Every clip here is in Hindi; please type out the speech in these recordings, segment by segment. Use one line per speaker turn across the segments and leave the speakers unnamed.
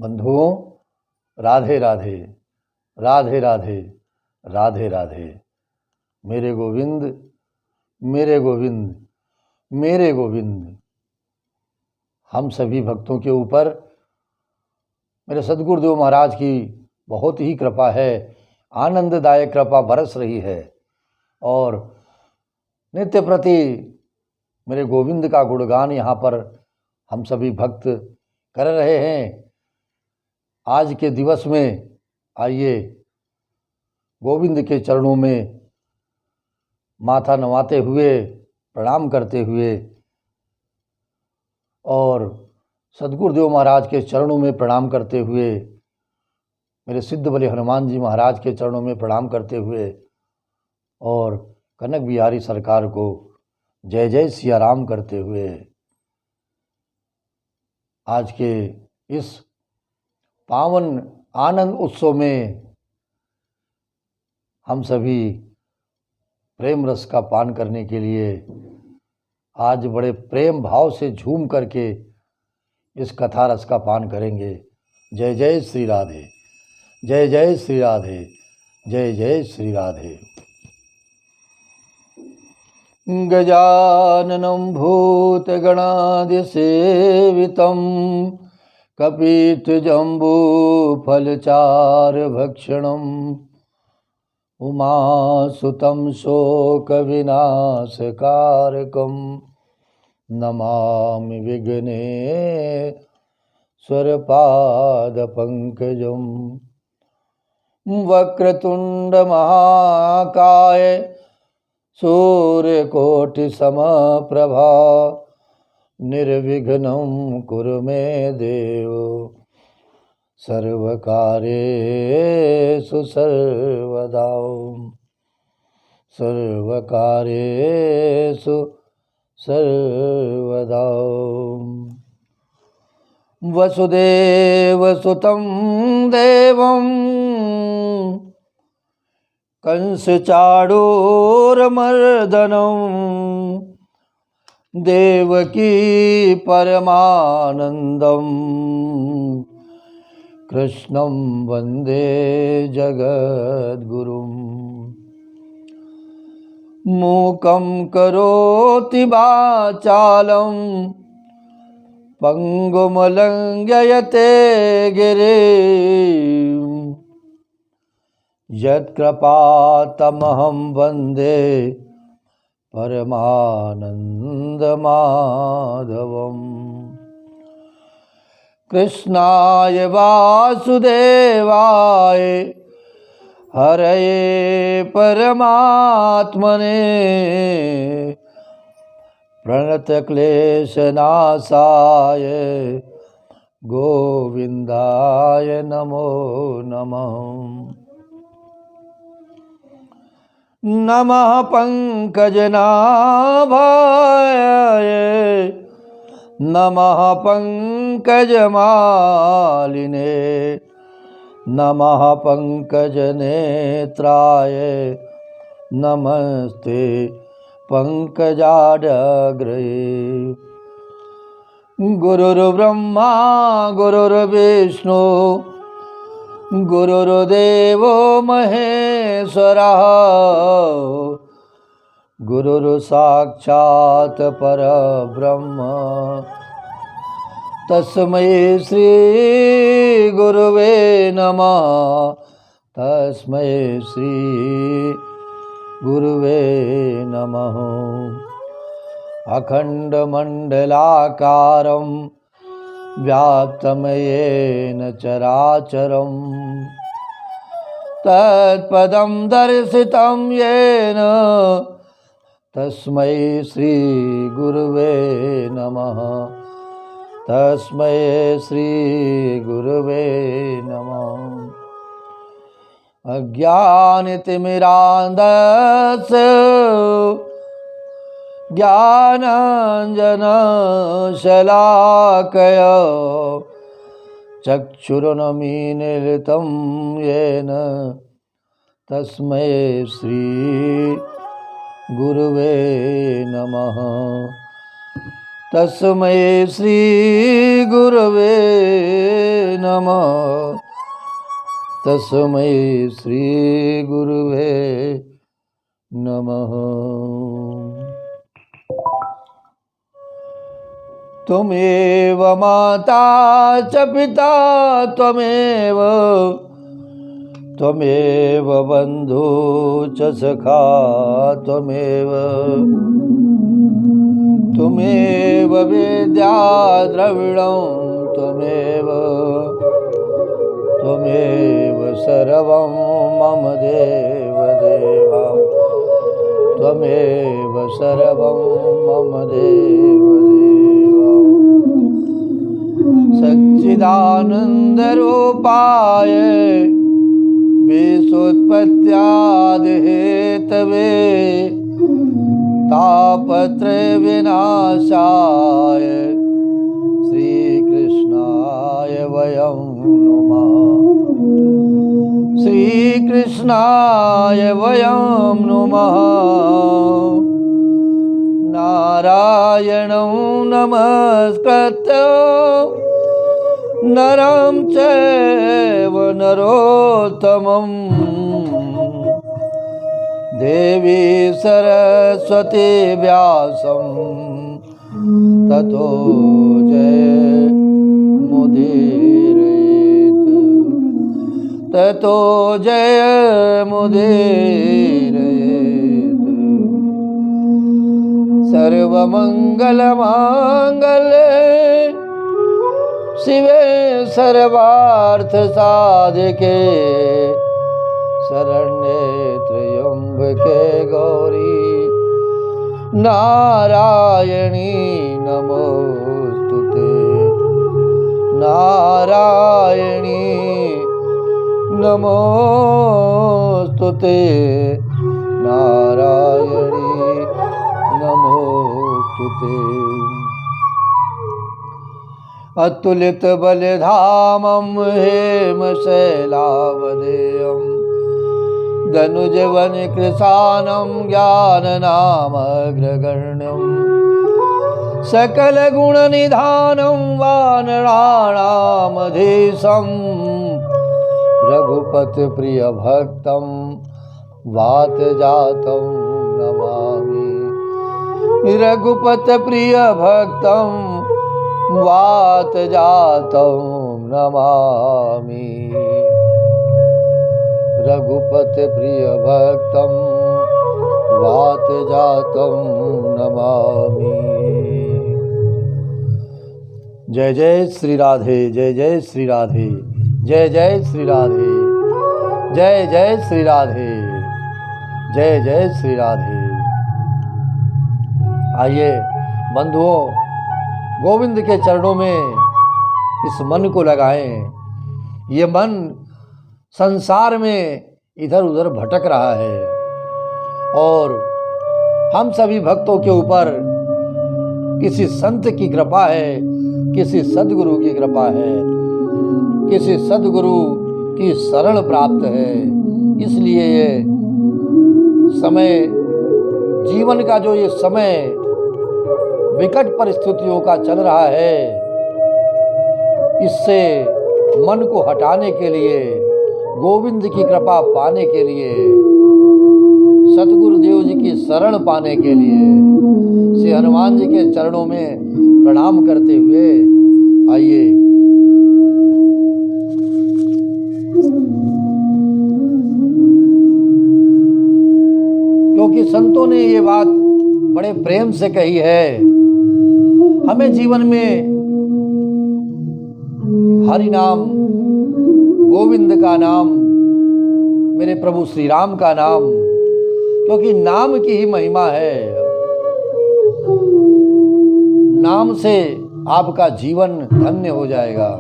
बंधुओं, राधे राधे, राधे राधे, राधे राधे। मेरे गोविंद, मेरे गोविंद, मेरे गोविंद। हम सभी भक्तों के ऊपर मेरे सद्गुरुदेव महाराज की बहुत ही कृपा है, आनंददायक कृपा बरस रही है और नित्य प्रति मेरे गोविंद का गुणगान यहाँ पर हम सभी भक्त कर रहे हैं। आज के दिवस में आइए गोविंद के चरणों में माथा नवाते हुए, प्रणाम करते हुए और सद्गुरुदेव महाराज के चरणों में प्रणाम करते हुए, मेरे सिद्ध बले हनुमान जी महाराज के चरणों में प्रणाम करते हुए और कनक बिहारी सरकार को जय जय सिया राम करते हुए आज के इस पावन आनंद उत्सव में हम सभी प्रेम रस का पान करने के लिए आज बड़े प्रेम भाव से झूम करके इस कथा रस का पान करेंगे। जय जय श्री राधे, जय जय श्री राधे, जय जय श्री राधे। गजाननं भूतगणादिसेवितं कपित्थजम्बूफलचारुभक्षणम् उमासुतं शोकविनाशकारकं नमामि विघ्नेश्वरपादपङ्कजं। वक्रतुण्डमहाकाय सूर्यकोटिसमप्रभा निर्विघ्नं कुरु मे देव सर्वकार्येषु सर्वदा, सर्वकार्येषु सर्वदा। वसुदेवसुतं देवं कंसचाणूरमर्दनं देवकी परमानन्दं कृष्णं वन्दे जगद्गुरुं। मूकं करोति वाचालं पङ्गुमलङ्घयते गिरिं यत्कृपातमहं वन्दे परमानन्दमाधवम्। कृष्णाय वासुदेवाय हरये परमात्मने प्रणतक्लेशनाशाय गोविन्दाय नमो नमः। नमः पंकजनाभाय नमः पंकजमालिने नमः पंकजनेत्राय नमस्ते पंकजाडग्रे। गुरुर्ब्रह्मा गुरुर्विष्णु गुरुर्देवो महेश्वरः गुरुर्साक्षात् परब्रह्म तस्मै श्री गुरुवे नमः, तस्मै श्री गुरुवे नमः। अखण्डमण्डलाकारं व्याप्तं येन चराचरं तत्पदं दर्शितं येन तस्मै श्री गुरुवे नमः, तस्मै श्री गुरुवे नमः। अज्ञानतिमिरान्धस्य ज्ञानाञ्जनशलाकया चक्षुरुन्मीलितं येन तस्मै श्री गुरुवे नमः, तस्मै श्री गुरुवे नमः। तस्मै श्री गुरुवे नमः। त्वमेव माता च पिता त्वमेव, त्वमेव बन्धु च सखा त्वमेव, त्वमेव विद्या द्रविणं त्वमेव, त्वमेव सर्वं मम देवदेव, त्वमेव सर्वं मम देवदेव। सच्चिदानन्दरूपाय विश्वोत्पत्त्यादिहेतवे, तापत्रयविनाशाय श्रीकृष्णाय वयं नुमः। श्रीकृष्णाय वयं नुमः। नारायणं नमस्कृत्य नरं चैव नरोत्तमं, देवी सरस्वती व्यासं ततो जयमुदीरयेत्, ततो जयमुदीरयेत्। सर्वमङ्गलमाङ्गल्ये शिवे सर्वार्थसाधिके, शरण्ये त्र्यम्बके गौरी नारायणी नमोस्तुते, नारायणी नमोस्तुते, नारायणी नमोस्तुते। अतुलित बलधामं हेमशैलावदेयं, धनुजवनकृशानं ज्ञाननामग्रगण्यं, सकलगुणनिधानं वानराणामधीशं, रघुपतिप्रियभक्तं वातजातं नमामि, रघुपतिप्रियभक्तं वातजातं नमामि, रघुपतिप्रियभक्तं वातजातं नमामि। जय जय श्री राधे, जय जय श्री राधे, जय जय श्री राधे, जय जय श्री राधे, जय जय श्री राधे। आइए बंधुओं, गोविंद के चरणों में इस मन को लगाएं। ये मन संसार में इधर उधर भटक रहा है और हम सभी भक्तों के ऊपर किसी संत की कृपा है, किसी सद्गुरु की कृपा है, किसी सद्गुरु की शरण प्राप्त है। इसलिए ये समय, जीवन का जो ये समय विकट परिस्थितियों का चल रहा है, इससे मन को हटाने के लिए, गोविंद की कृपा पाने के लिए, सतगुरुदेव जी की शरण पाने के लिए श्री हनुमान जी के चरणों में प्रणाम करते हुए आइए क्योंकि संतों ने ये बात बड़े प्रेम से कही है। हमें जीवन में हरि नाम, गोविंद का नाम, मेरे प्रभु श्री राम का नाम, क्योंकि नाम की ही महिमा है। नाम से आपका जीवन धन्य हो जाएगा।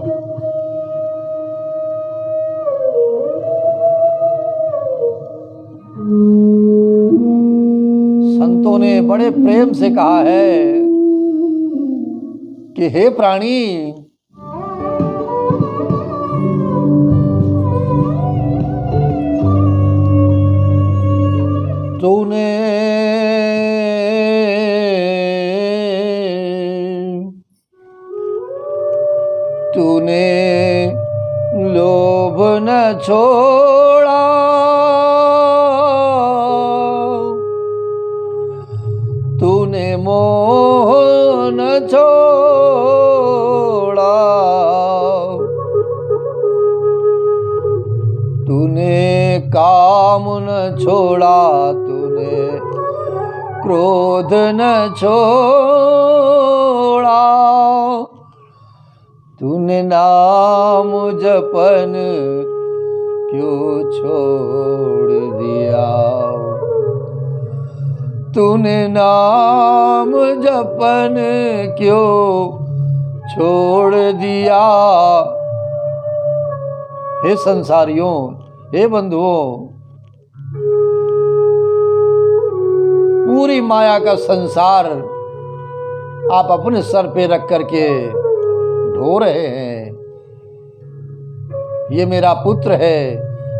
संतों ने बड़े प्रेम से कहा है कि हे प्राणी, तूने लोभ न छोड़ा, तूने मोह न छोड़ा, तूने काम न छोड़ा, तूने क्रोध न छोड़ा, तूने नाम जपन क्यों छोड़ दिया, तूने नाम जपन क्यों छोड़ दिया। हे संसारियों, हे बंधुओं, पूरी माया का संसार आप अपने सर पे रख करके ढो रहे हैं। ये मेरा पुत्र है,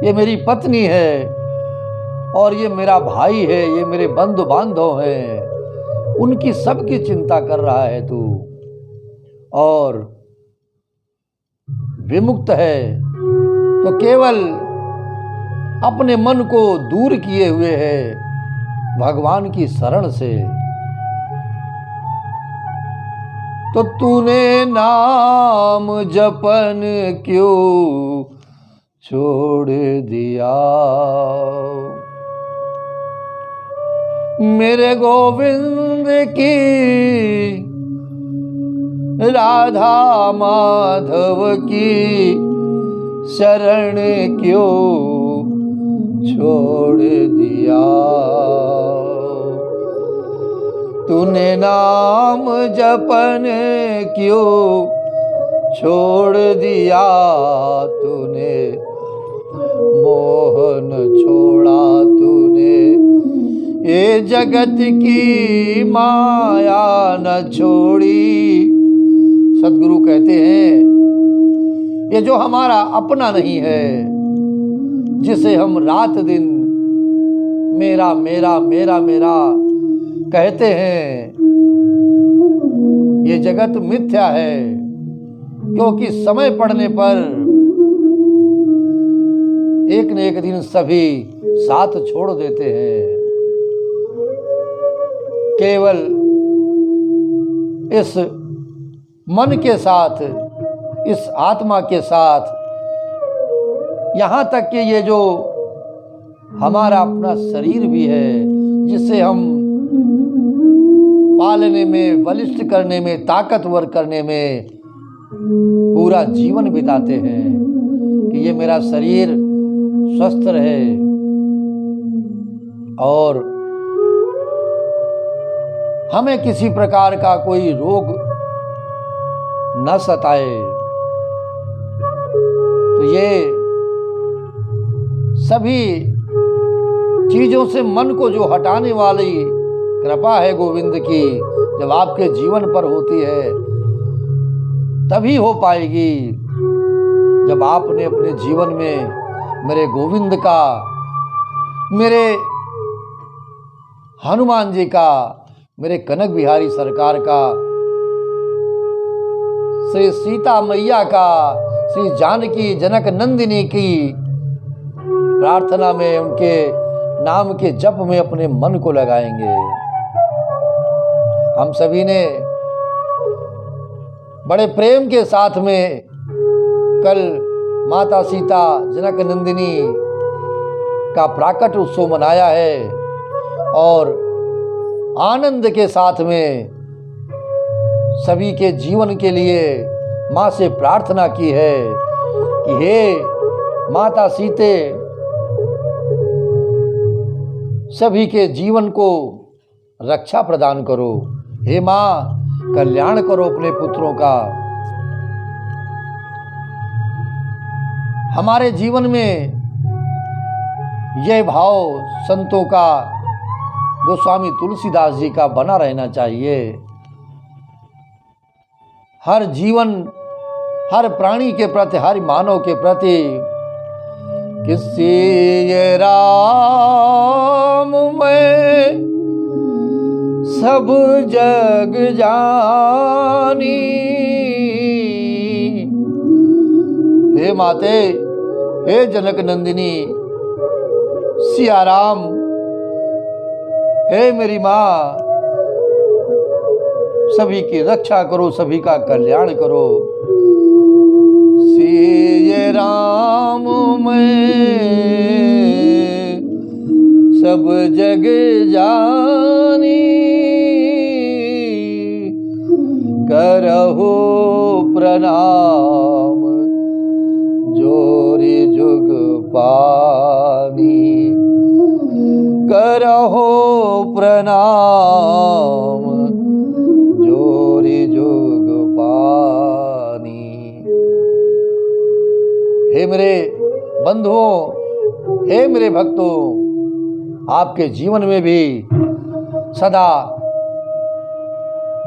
ये मेरी पत्नी है, और ये मेरा भाई है, ये मेरे बंधु बांधव हैं, उनकी सबकी चिंता कर रहा है तू, और विमुक्त है तो केवल अपने मन को दूर किए हुए है भगवान की शरण से। तो तूने नाम जपन क्यों छोड़ दिया, मेरे गोविंद की राधा माधव की शरण क्यों छोड़ दिया, तूने नाम जपन क्यों छोड़ दिया, तूने मोहन छोड़ा, तूने ये जगत की माया न छोड़ी। सद्गुरु कहते हैं ये जो हमारा अपना नहीं है, जिसे हम रात दिन मेरा मेरा मेरा मेरा कहते हैं, ये जगत मिथ्या है, क्योंकि समय पड़ने पर एक न एक दिन सभी साथ छोड़ देते हैं। केवल इस मन के साथ, इस आत्मा के साथ, यहाँ तक कि ये जो हमारा अपना शरीर भी है, जिसे हम पालने में, बलिष्ठ करने में, ताकतवर करने में पूरा जीवन बिताते हैं कि ये मेरा शरीर स्वस्थ रहे और हमें किसी प्रकार का कोई रोग न सताए। तो ये सभी चीजों से मन को जो हटाने वाली कृपा है गोविंद की, जब आपके जीवन पर होती है तभी हो पाएगी, जब आपने अपने जीवन में मेरे गोविंद का, मेरे हनुमान जी का, मेरे कनक बिहारी सरकार का, श्री सीता मैया का, श्री जानकी जनक नंदिनी की प्रार्थना में, उनके नाम के जप में अपने मन को लगाएंगे। हम सभी ने बड़े प्रेम के साथ में कल माता सीता जनक नंदिनी का प्राकट उत्सव मनाया है और आनंद के साथ में सभी के जीवन के लिए माँ से प्रार्थना की है कि हे माता सीते, सभी के जीवन को रक्षा प्रदान करो। हे माँ, कल्याण करो अपने पुत्रों का। हमारे जीवन में यह भाव संतों का, गोस्वामी तुलसीदास जी का बना रहना चाहिए। हर जीवन, हर प्राणी के प्रति, हर मानव के प्रति किसी ये राम में सब जग जानी, हे माते, हे जनक नंदिनी, सिया राम, हे मेरी माँ, सभी की रक्षा करो, सभी का कल्याण करो। सिया राम मैं सब जग जानी, करहु प्रणाम जोरी जुग पानी, करहु प्रणाम जोरी जुग पानी। हे मेरे बंधुओं, हे मेरे भक्तों, आपके जीवन में भी सदा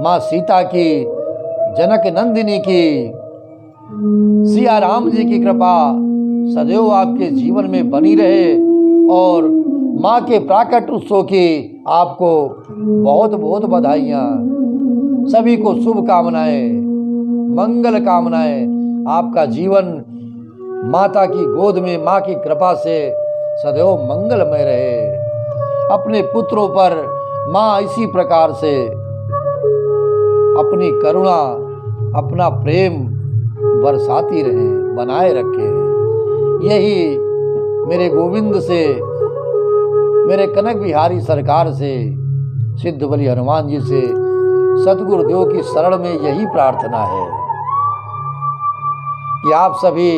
माँ सीता की, जनक नंदिनी की, सिया राम जी की कृपा सदैव आपके जीवन में बनी रहे और माँ के प्राकट उत्सव की आपको बहुत बहुत बधाइयाँ। सभी को शुभ कामनाएं, मंगल कामनाएं। आपका जीवन माता की गोद में माँ की कृपा से सदैव मंगलमय रहे। अपने पुत्रों पर माँ इसी प्रकार से अपनी करुणा, अपना प्रेम बरसाती रहे, बनाए रखे। यही मेरे गोविंद से, मेरे कनक बिहारी सरकार से, सिद्ध बलि हनुमान जी से, सतगुरुदेव की शरण में यही प्रार्थना है कि आप सभी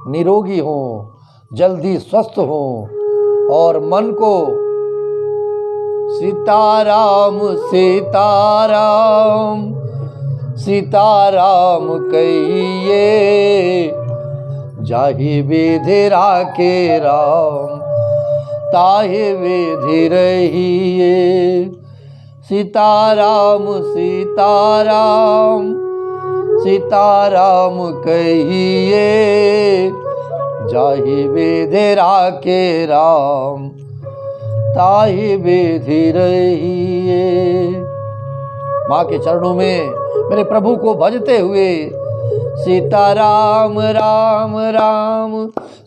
निरोगी हों, जल्दी स्वस्थ हों और मन को सीताराम सीताराम सीताराम कहिए, जाहि विधि राखे राम ताहि विधि रहिए। सीताराम सीताराम सीताराम कहिए, जाहि विधि राखे राम ताहि विधि रहिए। माँ के चरणों में मेरे प्रभु को भजते हुए सीताराम राम राम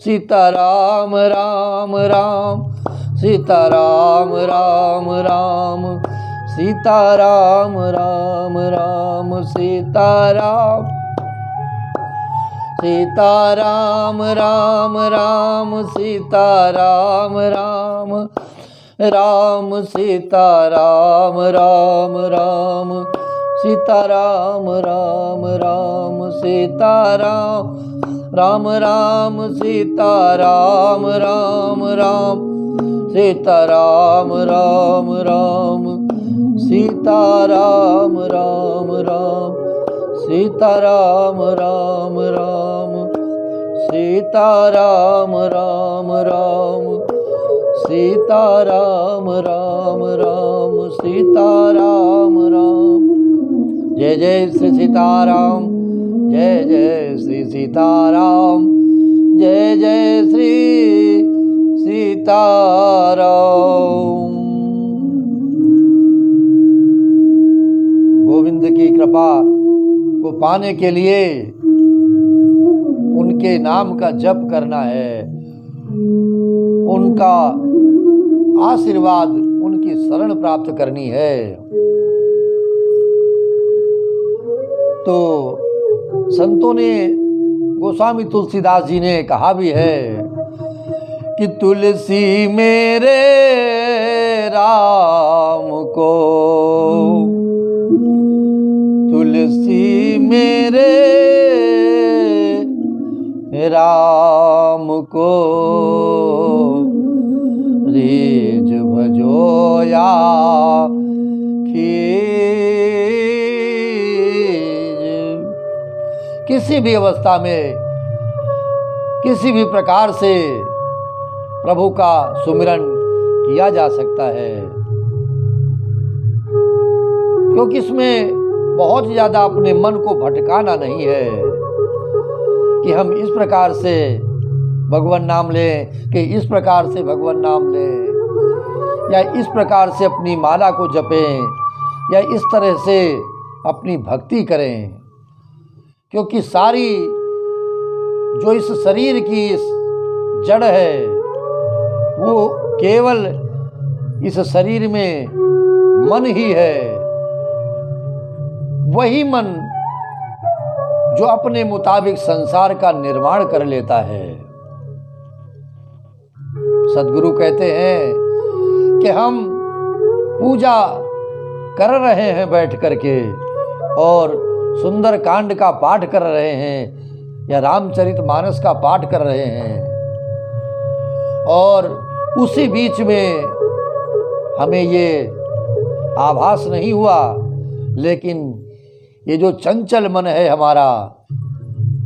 सीताराम राम राम सीताराम राम राम सीताराम राम राम सीताराम सीताराम राम राम सीताराम राम राम सीताराम राम राम सीताराम राम राम सीताराम राम राम सीताराम राम राम सीताराम राम राम सीताराम राम राम सीताराम राम राम सीताराम राम राम सीताराम राम राम सीताराम राम। जय जय श्री सीताराम, जय जय श्री सीताराम, जय जय श्री सीताराम। गोविंद की कृपा को पाने के लिए उनके नाम का जप करना है, उनका आशीर्वाद, उनकी शरण प्राप्त करनी है। तो संतों ने, गोस्वामी तुलसीदास जी ने कहा भी है कि तुलसी मेरे राम को, तुलसी मेरे राम को, रीझ भजोया खीज। किसी भी अवस्था में, किसी भी प्रकार से प्रभु का सुमिरन किया जा सकता है, क्योंकि इसमें बहुत ज़्यादा अपने मन को भटकाना नहीं है कि हम इस प्रकार से भगवान नाम लें, कि इस प्रकार से भगवान नाम लें, या इस प्रकार से अपनी माला को जपें, या इस तरह से अपनी भक्ति करें। क्योंकि सारी जो इस शरीर की जड़ है, वो केवल इस शरीर में मन ही है। वही मन जो अपने मुताबिक संसार का निर्माण कर लेता है। सद्गुरु कहते हैं कि हम पूजा कर रहे हैं बैठ करके और सुंदर कांड का पाठ कर रहे हैं या रामचरितमानस का पाठ कर रहे हैं, और उसी बीच में हमें ये आभास नहीं हुआ, लेकिन ये जो चंचल मन है हमारा,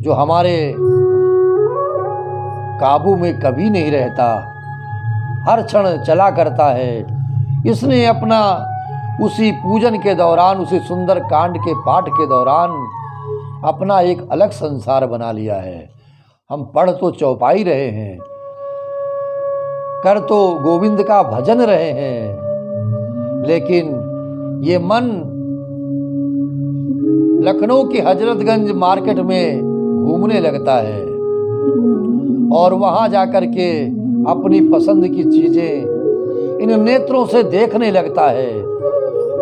जो हमारे काबू में कभी नहीं रहता, हर क्षण चला करता है, इसने अपना उसी पूजन के दौरान, उसी सुंदर कांड के पाठ के दौरान अपना एक अलग संसार बना लिया है। हम पढ़ तो चौपाई रहे हैं, कर तो गोविंद का भजन रहे हैं, लेकिन ये मन लखनऊ की हजरतगंज मार्केट में घूमने लगता है और वहां जाकर के अपनी पसंद की चीजें इन नेत्रों से देखने लगता है,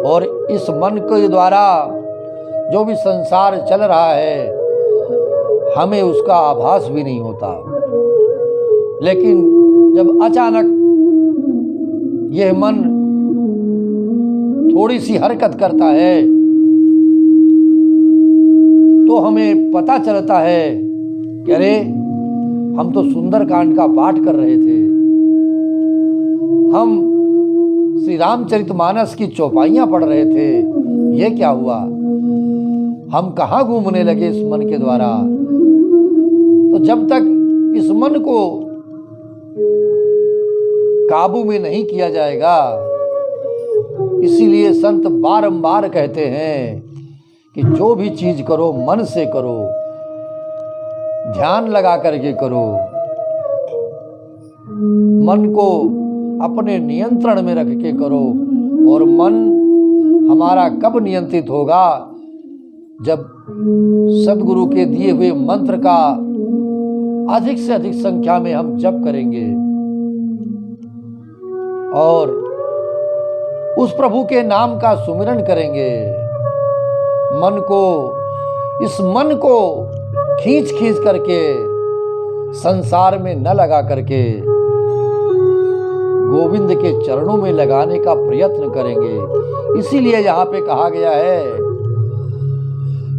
और इस मन के द्वारा जो भी संसार चल रहा है हमें उसका आभास भी नहीं होता। लेकिन जब अचानक यह मन थोड़ी सी हरकत करता है तो हमें पता चलता है कि अरे, हम तो सुंदरकांड का पाठ कर रहे थे, हम श्री रामचरितमानस की चौपाइयां पढ़ रहे थे, ये क्या हुआ? हम कहाँ घूमने लगे इस मन के द्वारा? तो जब तक इस मन को काबू में नहीं किया जाएगा, इसीलिए संत बारंबार कहते हैं कि जो भी चीज करो मन से करो, ध्यान लगा करके करो, मन को अपने नियंत्रण में रख के करो। और मन हमारा कब नियंत्रित होगा? जब सद्गुरु के दिए हुए मंत्र का अधिक से अधिक संख्या में हम जप करेंगे और उस प्रभु के नाम का सुमिरन करेंगे। इस मन को खींच करके संसार में न लगा करके गोविंद के चरणों में लगाने का प्रयत्न करेंगे। इसीलिए यहाँ पे कहा गया है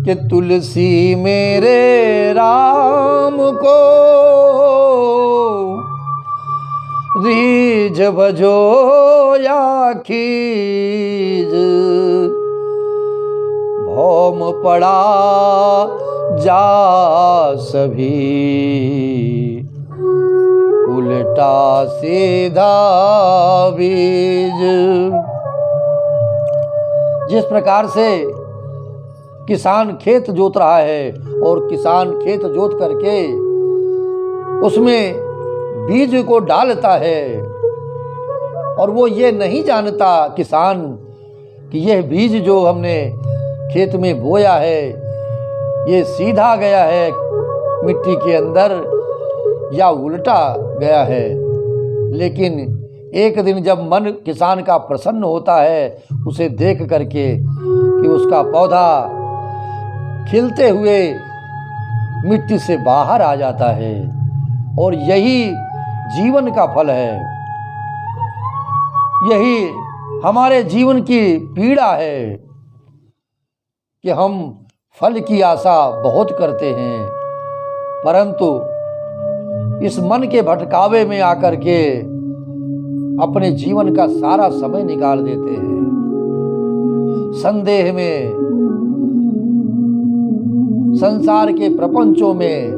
कि तुलसी मेरे राम को रीझ भजो या खीज, भौम पड़ा जा सभी, उल्टा सीधा बीज। जिस प्रकार से किसान खेत जोत रहा है और किसान खेत जोत करके उसमें बीज को डालता है और वो ये नहीं जानता किसान कि यह बीज जो हमने खेत में बोया है ये सीधा गया है मिट्टी के अंदर या उल्टा गया है। लेकिन एक दिन जब मन किसान का प्रसन्न होता है उसे देख करके कि उसका पौधा खिलते हुए मिट्टी से बाहर आ जाता है, और यही जीवन का फल है, यही हमारे जीवन की पीड़ा है कि हम फल की आशा बहुत करते हैं, परंतु इस मन के भटकावे में आकर के अपने जीवन का सारा समय निकाल देते हैं। संदेह में, संसार के प्रपंचों में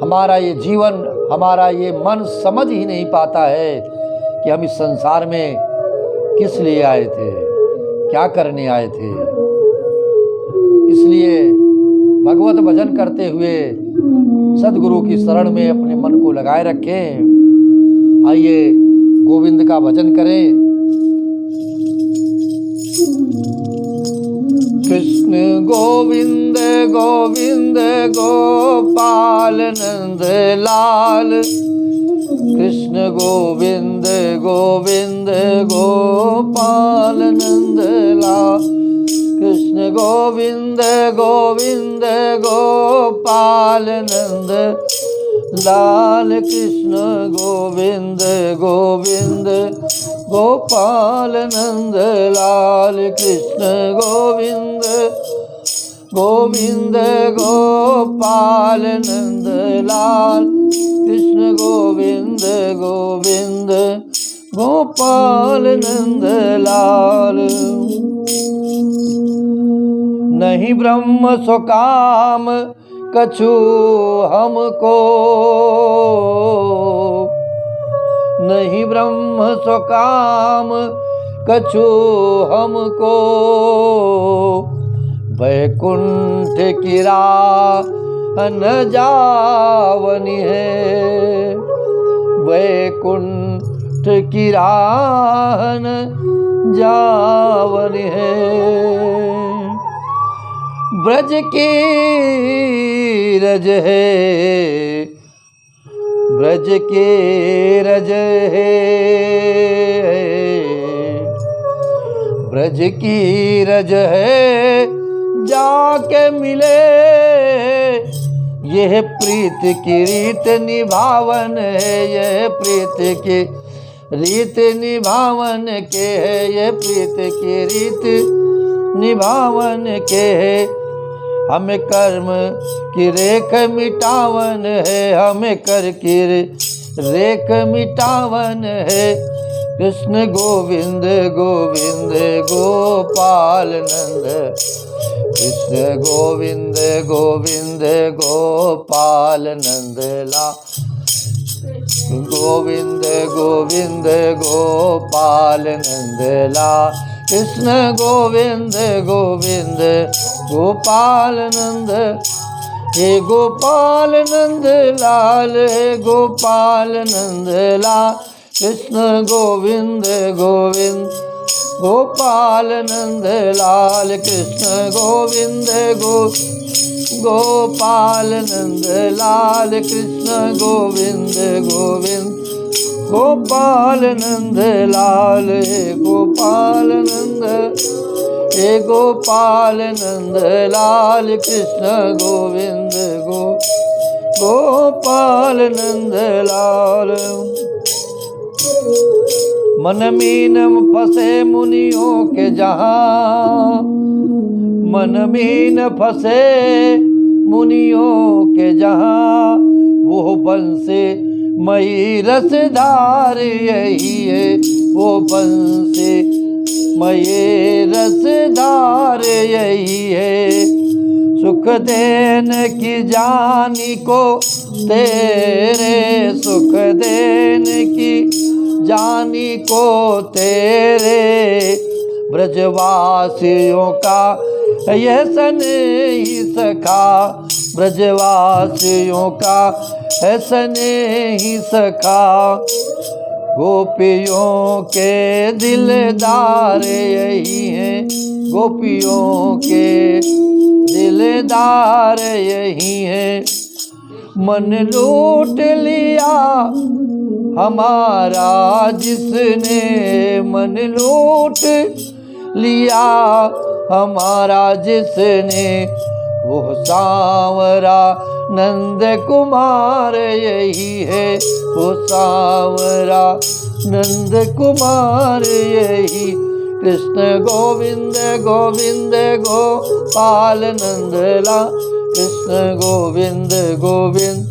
हमारा ये जीवन, हमारा ये मन समझ ही नहीं पाता है कि हम इस संसार में किस लिए आए थे, क्या करने आए थे। इसलिए भगवत भजन करते हुए सद्गुरु की शरण में अपने मन को लगाए रखें। आइए गोविंद का भजन करें। कृष्ण गोविंद गोविंद गोपाल नंद लाल। कृष्ण गोविंद गोविंद गोपाल नंद लाल। कृष्ण गोविंद गोविंद गोपाल नंद लाल। कृष्ण गोविंद गोविंद गोपाल नंद लाल। कृष्ण गोविंद गोविंद गोपाल नंद लाल। कृष्ण गोविंद गोविंद गोपाल नंद लाल। नहीं ब्रह्म सो काम कछु हमको, नहीं ब्रह्म सो काम कछु हमको। वैकुंठ की राह न जावनी है, वैकुंठ की राह न जावनी है। ब्रज की रज है, ब्रज के रज है, ब्रज की रज है जाके मिले। यह प्रीत की रीत निभावन है, यह प्रीत की रीत निभावन के है, यह प्रीत की रीत निभावन के है। हमें कर्म की रेख मिटावन है, हमें कर की रेख मिटावन है। कृष्ण गोविंद गोविंद गोपाल नंद। कृष्ण गोविंद गोविंद गोपाल नंद लाल। गोविंद गोविंद गोपाल नंद लाल। कृष्ण गोविंद गोविंद गोपाल नंद। हे गोपाल नंद लाल, हे गोपाल नंद लाल। कृष्ण गोविंद गोविंद गोपाल नंद लाल। कृष्ण गोविंद गोपाल नंद लाल। कृष्ण गोविंद गोविंद गोपाल नंद लाल। हे गोपाल नंद, हे गोपाल नंद लाल। कृष्ण गोविंद गोपाल नंद लाल। मन मीन फंसे मुनियों के जहाँ, मन मीन फंसे मुनियों के जहाँ। वो बंसे मई रसधार यही है, वो बंसे मई रसधार यही है। सुख देने की जानी को तेरे, सुख देने की जानी को तेरे। ब्रजवासियों का यह सन ही सखा, ब्रजवासियों का ऐसन ही सखा। गोपियों के दिलदार यही हैं, गोपियों के दिलदार यही हैं। मन लूट लिया हमारा जिसने, मन लूट लिया हमारा जिसने। वो सांवरा नंद कुमार यही है, वो सांवरा नंद कुमार यही। कृष्ण गोविंद गोविंद गोपाल नंद लाल। कृष्ण गोविंद गोविंद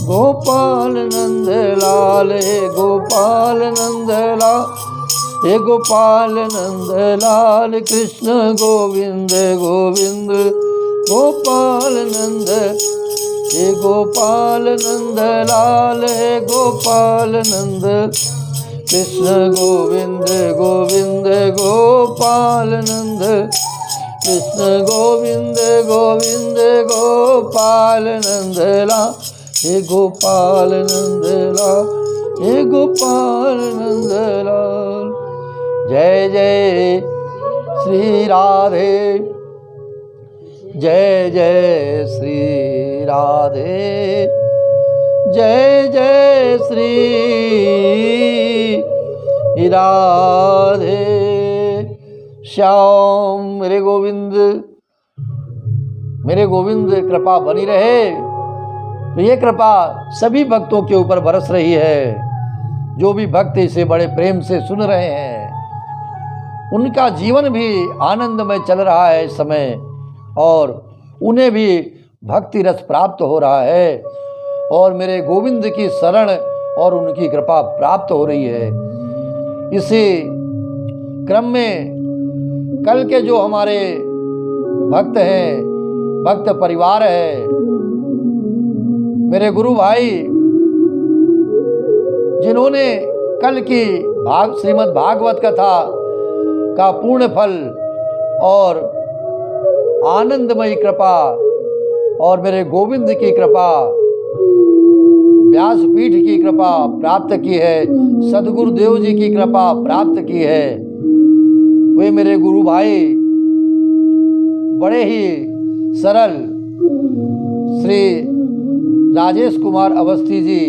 गोपाल नंद लाल। हे गोपाल नंद लाल, हे गोपाल नंद लाल। कृष्ण गोविंद गोविंद गोपाल नंद, हे गोपाल नंद लाल। हे गोपाल नंद। कृष्ण गोविंद गोविंद गोपाल नंद। कृष्ण गोविंद गोविंद गोपाल नंद लाल। हे गोपाल नंद लाल, हे गोपाल नंद लाल। जय जय श्री राधे जय जय श्री राधे, जय जय श्री राधे श्याम। मेरे गोविंद कृपा बनी रहे। तो ये कृपा सभी भक्तों के ऊपर बरस रही है। जो भी भक्त इसे बड़े प्रेम से सुन रहे हैं, उनका जीवन भी आनंदमय चल रहा है इस समय, और उन्हें भी भक्ति रस प्राप्त हो रहा है, और मेरे गोविंद की शरण और उनकी कृपा प्राप्त हो रही है। इसी क्रम में कल के जो हमारे भक्त हैं, भक्त परिवार है, मेरे गुरु भाई, जिन्होंने कल की श्रीमद् भागवत कथा का पूर्ण फल और आनंदमयी कृपा और मेरे गोविंद की कृपा, व्यासपीठ की कृपा प्राप्त की है, सदगुरुदेव जी की कृपा प्राप्त की है। वे मेरे गुरु भाई बड़े ही सरल श्री राजेश कुमार अवस्थी जी,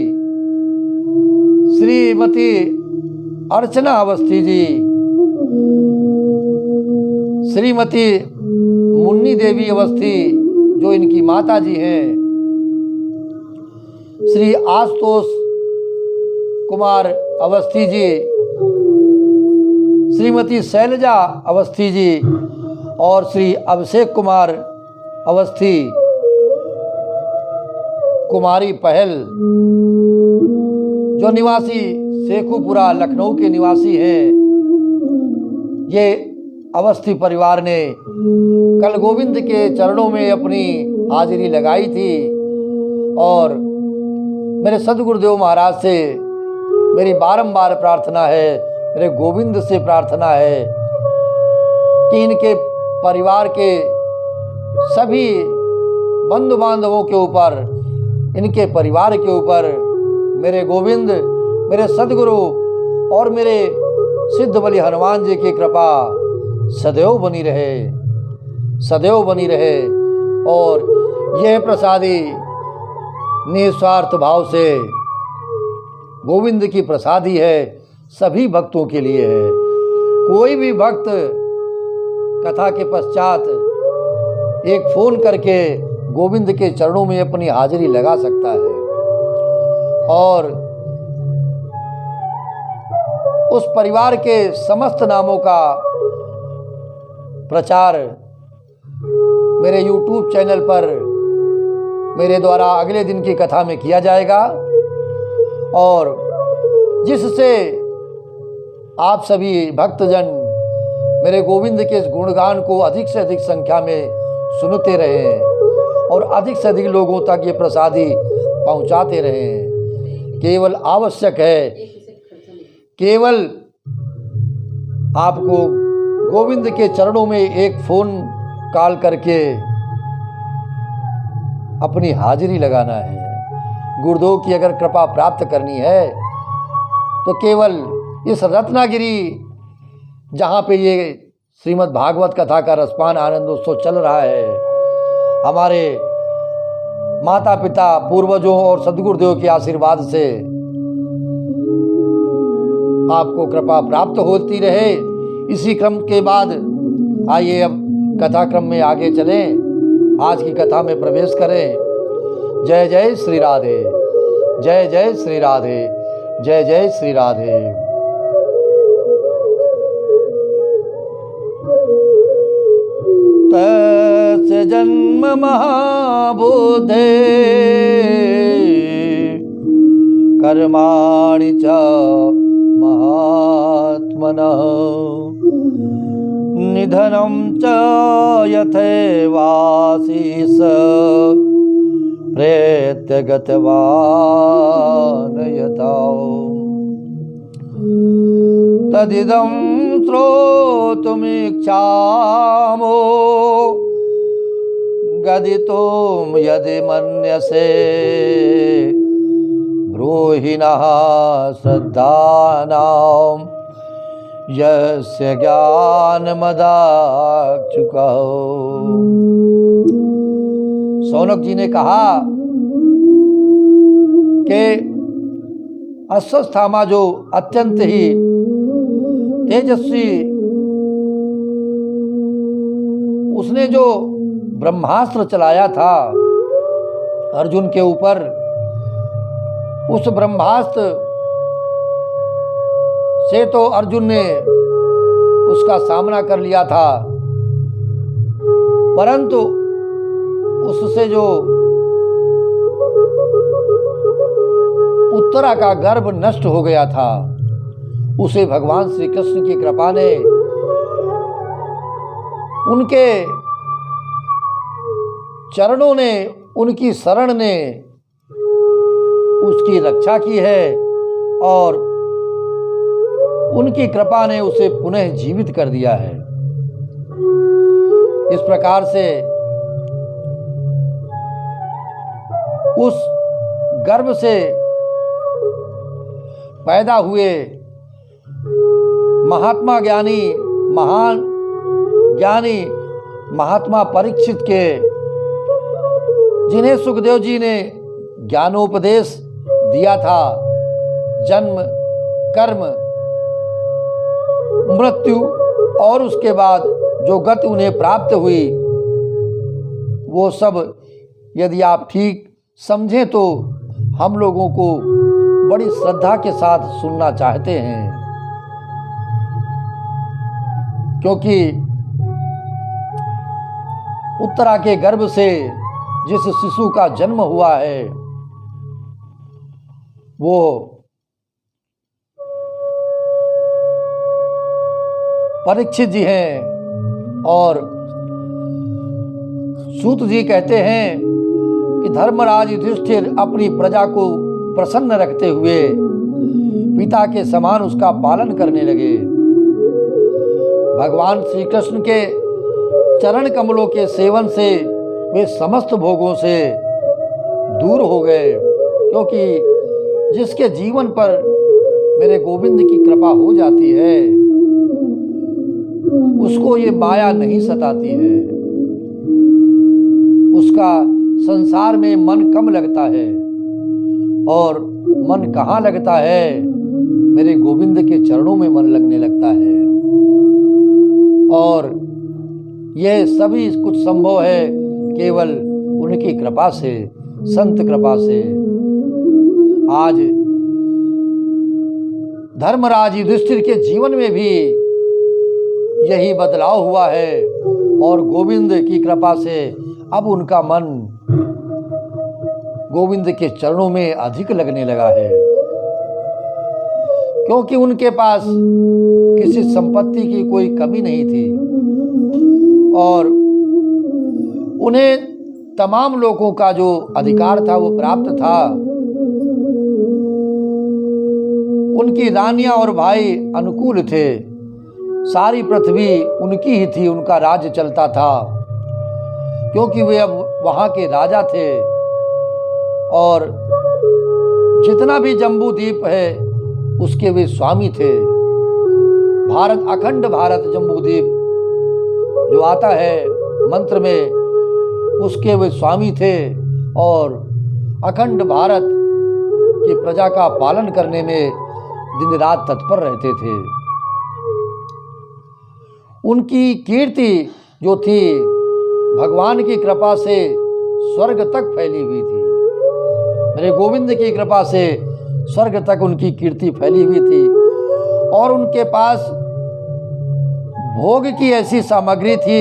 श्रीमती अर्चना अवस्थी जी, श्रीमती मुन्नी देवी अवस्थी जो इनकी माता जी हैं, श्री आशुतोष कुमार अवस्थी जी, श्रीमती शैलजा अवस्थी जी और श्री अभिषेक कुमार अवस्थी, कुमारी पहल जो निवासी शेखुपुरा लखनऊ के निवासी हैं। ये अवस्थी परिवार ने कल गोविंद के चरणों में अपनी हाजिरी लगाई थी, और मेरे सदगुरुदेव महाराज से मेरी बारंबार प्रार्थना है, मेरे गोविंद से प्रार्थना है कि इनके परिवार के सभी बंधु बांधवों के ऊपर, इनके परिवार के ऊपर मेरे गोविंद, मेरे सदगुरु और मेरे सिद्ध बलि हनुमान जी की कृपा सदैव बनी रहे, सदैव बनी रहे। और यह प्रसादी निस्वार्थ भाव से गोविंद की प्रसादी है, सभी भक्तों के लिए है। कोई भी भक्त कथा के पश्चात एक फोन करके गोविंद के चरणों में अपनी हाजिरी लगा सकता है, और उस परिवार के समस्त नामों का प्रचार मेरे YouTube चैनल पर मेरे द्वारा अगले दिन की कथा में किया जाएगा, और जिससे आप सभी भक्तजन मेरे गोविंद के इस गुणगान को अधिक से अधिक संख्या में सुनते रहें और अधिक से अधिक लोगों तक ये प्रसादी पहुंचाते रहें। केवल आवश्यक है, केवल आपको गोविंद के चरणों में एक फ़ोन कॉल करके अपनी हाजिरी लगाना है। गुरुदेव की अगर कृपा प्राप्त करनी है तो केवल इस रत्नागिरी, जहाँ पे ये श्रीमद् भागवत कथा का रसपान आनंदोत्सव चल रहा है, हमारे माता पिता पूर्वजों और सदगुरुदेव के आशीर्वाद से आपको कृपा प्राप्त होती रहे। इसी क्रम के बाद आइए अब कथा क्रम में आगे चलें, आज की कथा में प्रवेश करें। जय जय श्री राधे, जय जय श्री राधे, जय जय श्री राधे। तस्य जन्म महाबोधे कर्माणि च महात्मनः निधनं च यथैवाशीष प्रेत्य गतवान् यथा तदिदं श्रोतुमिच्छामो गदितुं यदि मन्यसे ब्रूहि नः श्रद्धानां यस्य ज्ञानमदाक्षुकौ। शौनक जी ने कहा कि अश्वत्थामा जो अत्यंत ही तेजस्वी, उसने जो ब्रह्मास्त्र चलाया था अर्जुन के ऊपर, उस ब्रह्मास्त्र से तो अर्जुन ने उसका सामना कर लिया था, परंतु उससे जो उत्तरा का गर्भ नष्ट हो गया था, उसे भगवान श्री कृष्ण की कृपा ने, उनके चरणों ने, उनकी शरण ने उसकी रक्षा की है और उनकी कृपा ने उसे पुनः जीवित कर दिया है। इस प्रकार से उस गर्भ से पैदा हुए महात्मा ज्ञानी, महान ज्ञानी महात्मा परीक्षित के, जिन्हें सुखदेव जी ने ज्ञानोपदेश दिया था, जन्म, कर्म, मृत्यु और उसके बाद जो गति उन्हें प्राप्त हुई, वो सब यदि आप ठीक समझें तो हम लोगों को बड़ी श्रद्धा के साथ सुनना चाहते हैं, क्योंकि उत्तरा के गर्भ से जिस शिशु का जन्म हुआ है वो परीक्षित जी हैं। और सूत जी कहते हैं कि धर्मराज युधिष्ठिर अपनी प्रजा को प्रसन्न रखते हुए पिता के समान उसका पालन करने लगे। भगवान श्री कृष्ण के चरण कमलों के सेवन से वे समस्त भोगों से दूर हो गए, क्योंकि जिसके जीवन पर मेरे गोविंद की कृपा हो जाती है उसको ये माया नहीं सताती है, उसका संसार में मन कम लगता है। और मन कहाँ लगता है? मेरे गोविंद के चरणों में मन लगने लगता है। और यह सभी कुछ संभव है केवल उनकी कृपा से, संत कृपा से। आज धर्मराज युधिष्ठिर के जीवन में भी यही बदलाव हुआ है और गोविंद की कृपा से अब उनका मन गोविंद के चरणों में अधिक लगने लगा है, क्योंकि उनके पास किसी संपत्ति की कोई कमी नहीं थी और उन्हें तमाम लोगों का जो अधिकार था वो प्राप्त था। उनकी रानियां और भाई अनुकूल थे, सारी पृथ्वी उनकी ही थी, उनका राज्य चलता था, क्योंकि वे अब वहाँ के राजा थे। और जितना भी जम्बू द्वीप है उसके वे स्वामी थे। भारत, अखंड भारत जम्बू द्वीप जो आता है मंत्र में, उसके वे स्वामी थे और अखंड भारत की प्रजा का पालन करने में दिन रात तत्पर रहते थे। उनकी कीर्ति जो थी भगवान की कृपा से स्वर्ग तक फैली हुई थी। मेरे गोविंद की कृपा से स्वर्ग तक उनकी कीर्ति फैली हुई थी और उनके पास भोग की ऐसी सामग्री थी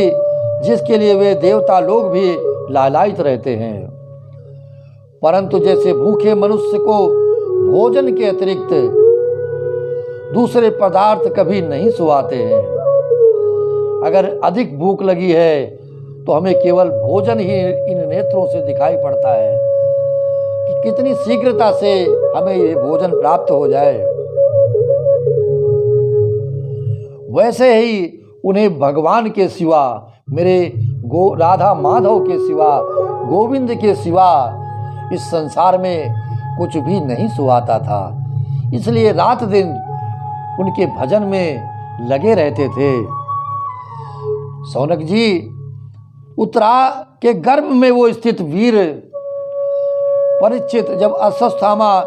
जिसके लिए वे देवता लोग भी लालायित रहते हैं। परंतु जैसे भूखे मनुष्य को भोजन के अतिरिक्त दूसरे पदार्थ कभी नहीं सुहाते हैं। अगर अधिक भूख लगी है तो हमें केवल भोजन ही इन नेत्रों से दिखाई पड़ता है कि कितनी शीघ्रता से हमें ये भोजन प्राप्त हो जाए। वैसे ही उन्हें भगवान के सिवा, मेरे राधा माधव के सिवा, गोविंद के सिवा इस संसार में कुछ भी नहीं सुहाता था। इसलिए रात दिन उनके भजन में लगे रहते थे। शौनक जी, उत्तरा के गर्भ में वो स्थित वीर परीक्षित जब अश्वत्थामा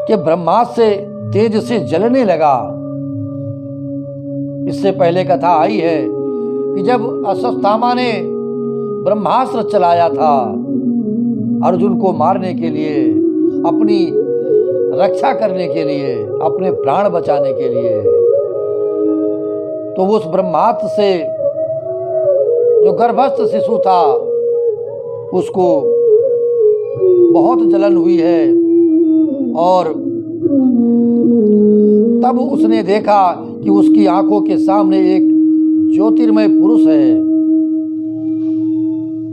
के ब्रह्मास्त्र से तेज से जलने लगा, इससे पहले कथा आई है कि जब अश्वत्थामा ने ब्रह्मास्त्र चलाया था अर्जुन को मारने के लिए, अपनी रक्षा करने के लिए, अपने प्राण बचाने के लिए, तो उस ब्रह्मास्त्र से जो गर्भस्थ शिशु था उसको बहुत जलन हुई है। और तब उसने देखा कि उसकी आंखों के सामने एक ज्योतिर्मय पुरुष है।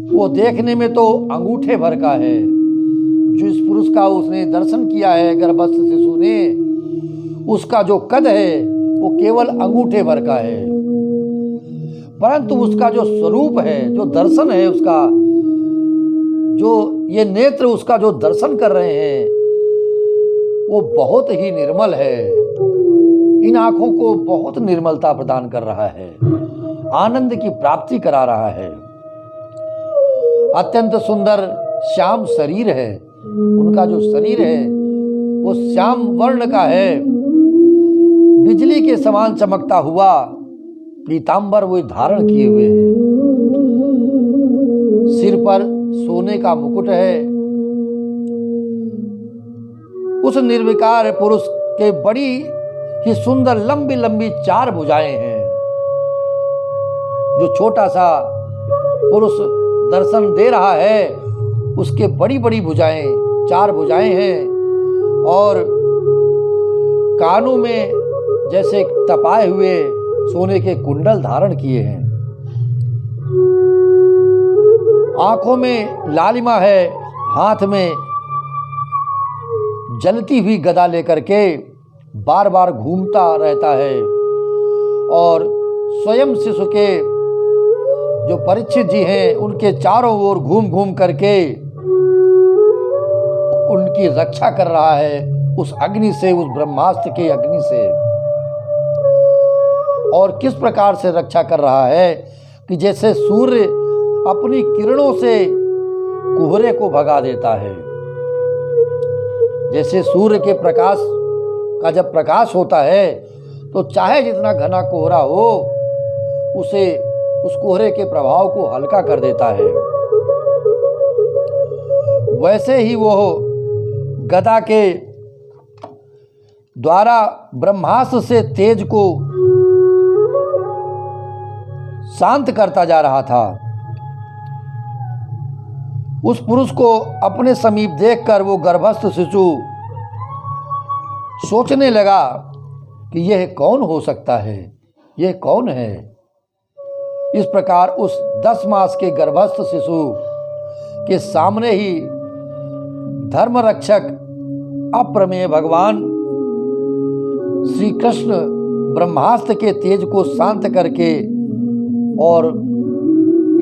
वो देखने में तो अंगूठे भर का है। जो इस पुरुष का उसने दर्शन किया है गर्भस्थ शिशु ने, उसका जो कद है वो केवल अंगूठे भर का है, परंतु उसका जो स्वरूप है, जो दर्शन है उसका, जो ये नेत्र उसका जो दर्शन कर रहे हैं वो बहुत ही निर्मल है। इन आंखों को बहुत निर्मलता प्रदान कर रहा है, आनंद की प्राप्ति करा रहा है। अत्यंत सुंदर श्याम शरीर है। उनका जो शरीर है वो श्याम वर्ण का है। बिजली के समान चमकता हुआ पीतांबर वो धारण किए हुए हैं। सिर पर सोने का मुकुट है। उस निर्विकार पुरुष के बड़ी ही सुंदर लंबी लंबी 4 भुजाएं हैं। जो छोटा सा पुरुष दर्शन दे रहा है उसके बड़ी बड़ी भुजाएं, 4 भुजाएं हैं, और कानों में जैसे तपाए हुए सोने के कुंडल धारण किए हैं। आंखों में लालिमा है, हाथ में जलती हुई गदा लेकर के बार बार घूमता रहता है। और स्वयं शिशु के जो परीक्षित जी हैं उनके चारों ओर घूम घूम करके उनकी रक्षा कर रहा है उस अग्नि से, उस ब्रह्मास्त्र के अग्नि से। और किस प्रकार से रक्षा कर रहा है कि जैसे सूर्य अपनी किरणों से कोहरे को भगा देता है। जैसे सूर्य के प्रकाश का जब प्रकाश होता है तो चाहे जितना घना कोहरा हो उसे, उस कोहरे के प्रभाव को हल्का कर देता है। वैसे ही वो गदा के द्वारा ब्रह्मास्त्र से तेज को शांत करता जा रहा था। उस पुरुष को अपने समीप देखकर वो गर्भस्थ शिशु सोचने लगा कि यह कौन हो सकता है, यह कौन है। इस प्रकार उस 10 मास के गर्भस्थ शिशु के सामने ही धर्म रक्षक अप्रमेय भगवान श्री कृष्ण ब्रह्मास्त्र के तेज को शांत करके और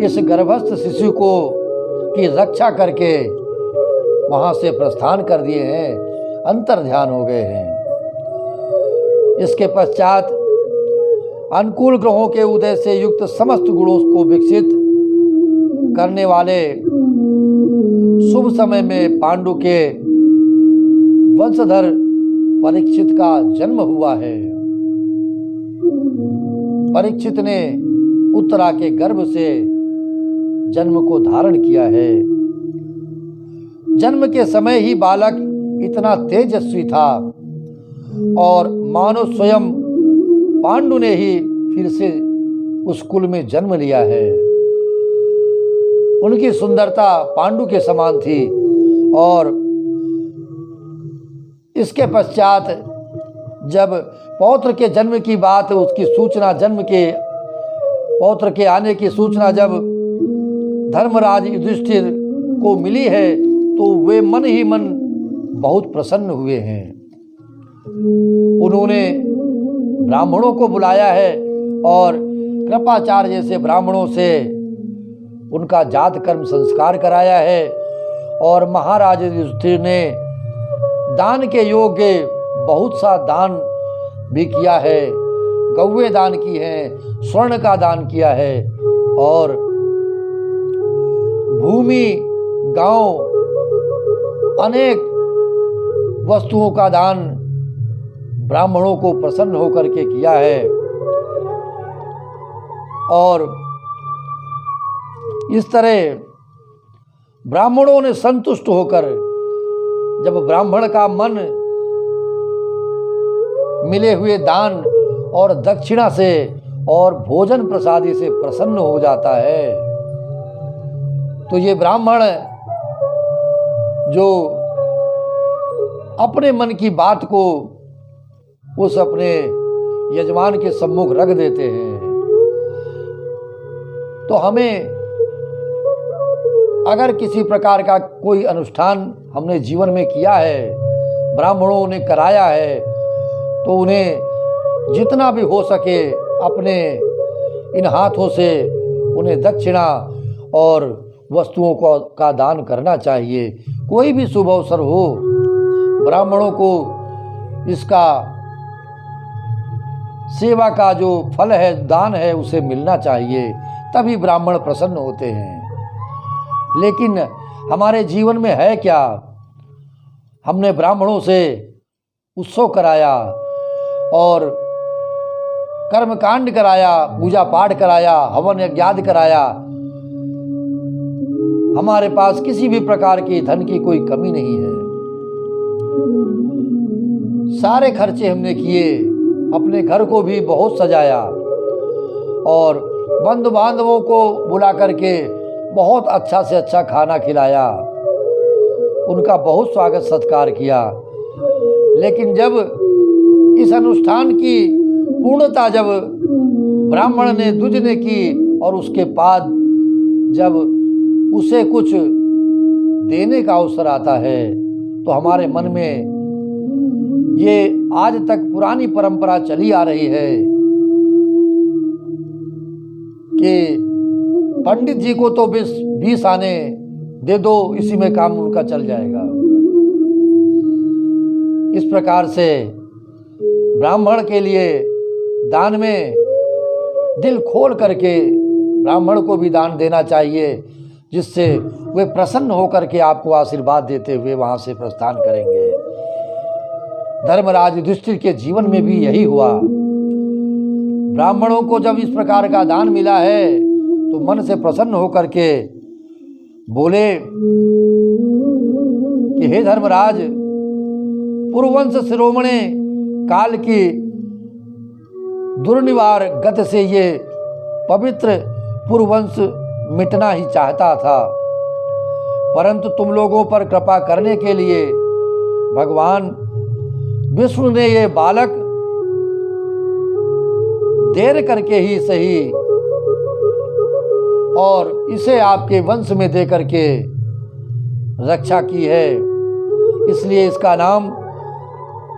इस गर्भस्थ शिशु को की रक्षा करके वहां से प्रस्थान कर दिए हैं, अंतर ध्यान हो गए हैं। इसके पश्चात अनुकूल ग्रहों के उदय से युक्त समस्त गुणों को विकसित करने वाले शुभ समय में पांडु के वंशधर परीक्षित का जन्म हुआ है। परीक्षित ने उत्तरा के गर्भ से जन्म को धारण किया है। जन्म के समय ही बालक इतना तेजस्वी था और मानो स्वयं पांडु ने ही फिर से उस कुल में जन्म लिया है। उनकी सुंदरता पांडु के समान थी। और इसके पश्चात जब पौत्र के जन्म की बात, उसकी सूचना, जन्म के पौत्र के आने की सूचना जब धर्मराज युधिष्ठिर को मिली है तो वे मन ही मन बहुत प्रसन्न हुए हैं। उन्होंने ब्राह्मणों को बुलाया है और कृपाचार्य जैसे ब्राह्मणों से उनका जात कर्म संस्कार कराया है। और महाराज युधिष्ठिर ने दान के योग्य बहुत सा दान भी किया है। गौवे दान की हैं, स्वर्ण का दान किया है और भूमि, गांव, अनेक वस्तुओं का दान ब्राह्मणों को प्रसन्न होकर के किया है। और इस तरह ब्राह्मणों ने संतुष्ट होकर, जब ब्राह्मण का मन मिले हुए दान और दक्षिणा से और भोजन प्रसादी से प्रसन्न हो जाता है, तो ये ब्राह्मण जो अपने मन की बात को उस अपने यजमान के सम्मुख रख देते हैं। तो हमें अगर किसी प्रकार का कोई अनुष्ठान हमने जीवन में किया है, ब्राह्मणों ने कराया है, तो उन्हें जितना भी हो सके अपने इन हाथों से उन्हें दक्षिणा और वस्तुओं का दान करना चाहिए। कोई भी शुभ अवसर हो, ब्राह्मणों को इसका सेवा का जो फल है, दान है, उसे मिलना चाहिए, तभी ब्राह्मण प्रसन्न होते हैं। लेकिन हमारे जीवन में है क्या? हमने ब्राह्मणों से उत्सव कराया और कर्मकांड कराया, पूजा पाठ कराया, हवन यज्ञ कराया। हमारे पास किसी भी प्रकार की धन की कोई कमी नहीं है। सारे खर्चे हमने किए, अपने घर को भी बहुत सजाया और बंधु बांधवों को बुला करके बहुत अच्छा से अच्छा खाना खिलाया, उनका बहुत स्वागत सत्कार किया। लेकिन जब इस अनुष्ठान की पूर्णता जब ब्राह्मण ने द्विज ने की और उसके बाद जब उसे कुछ देने का अवसर आता है, तो हमारे मन में ये आज तक पुरानी परंपरा चली आ रही है कि पंडित जी को तो 20 आने दे दो, इसी में काम उनका चल जाएगा। इस प्रकार से ब्राह्मण के लिए दान में दिल खोल करके ब्राह्मण को भी दान देना चाहिए, जिससे वे प्रसन्न होकर के आपको आशीर्वाद देते हुए वहाँ से प्रस्थान करेंगे। धर्मराज युधिष्ठिर के जीवन में भी यही हुआ। ब्राह्मणों को जब इस प्रकार का दान मिला है, तो मन से प्रसन्न होकर के बोले कि हे धर्मराज, पूर्ववंश शिरोमणि काल की दुर्निवार गति से ये पवित्र पूर्ववंश मिटना ही चाहता था, परंतु तुम लोगों पर कृपा करने के लिए भगवान विष्णु ने ये बालक देर करके ही सही और इसे आपके वंश में दे करके रक्षा की है, इसलिए इसका नाम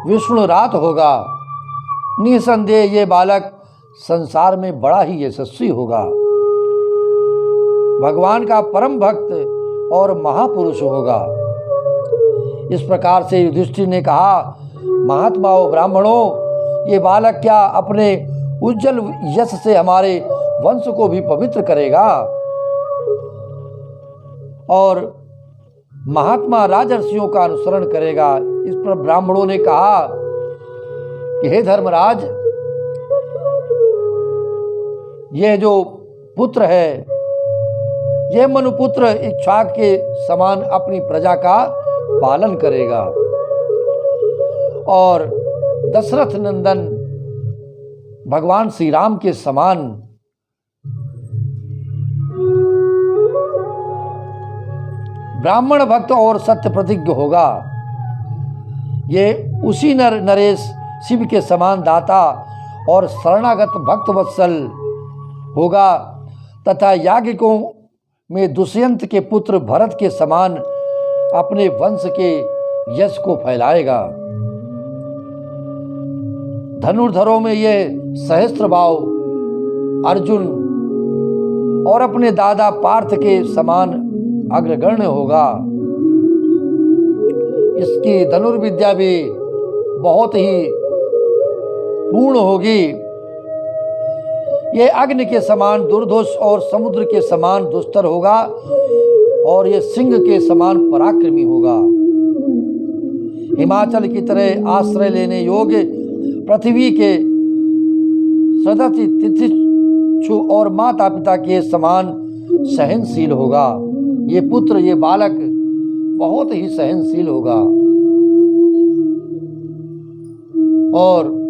विष्णुरात होगा। निसंदेह ये बालक संसार में बड़ा ही यशस्वी होगा, भगवान का परम भक्त और महापुरुष होगा। इस प्रकार से युधिष्ठिर ने कहा, महात्माओं, ब्राह्मणों, ये बालक क्या अपने उज्जवल यश से हमारे वंश को भी पवित्र करेगा? और महात्मा राजर्षियों का अनुसरण करेगा। इस पर ब्राह्मणों ने कहा कि हे धर्मराज, यह जो पुत्र है, यह मनुपुत्र इक्ष्वाक के समान अपनी प्रजा का पालन करेगा और दशरथ नंदन भगवान श्री राम के समान ब्राह्मण भक्त और सत्य प्रतिज्ञ होगा। ये उसी नरेश शिव के समान दाता और शरणागत भक्त वत्सल होगा तथा याज्ञिकों में दुष्यंत के पुत्र भरत के समान अपने वंश के यश को फैलाएगा। धनुर्धरों में ये सहस्त्रभाव अर्जुन और अपने दादा पार्थ के समान अग्रगण्य होगा। इसकी धनुर्विद्या भी बहुत ही पूर्ण होगी ये अग्नि के समान दुर्धुष और समुद्र के समान दुस्तर होगा और ये सिंह के समान पराक्रमी होगा। हिमाचल की तरह आश्रय लेने योग्य पृथ्वी के सदस्य तिथिक्षु और माता पिता के समान सहनशील होगा। ये पुत्र, ये बालक बहुत ही सहनशील होगा और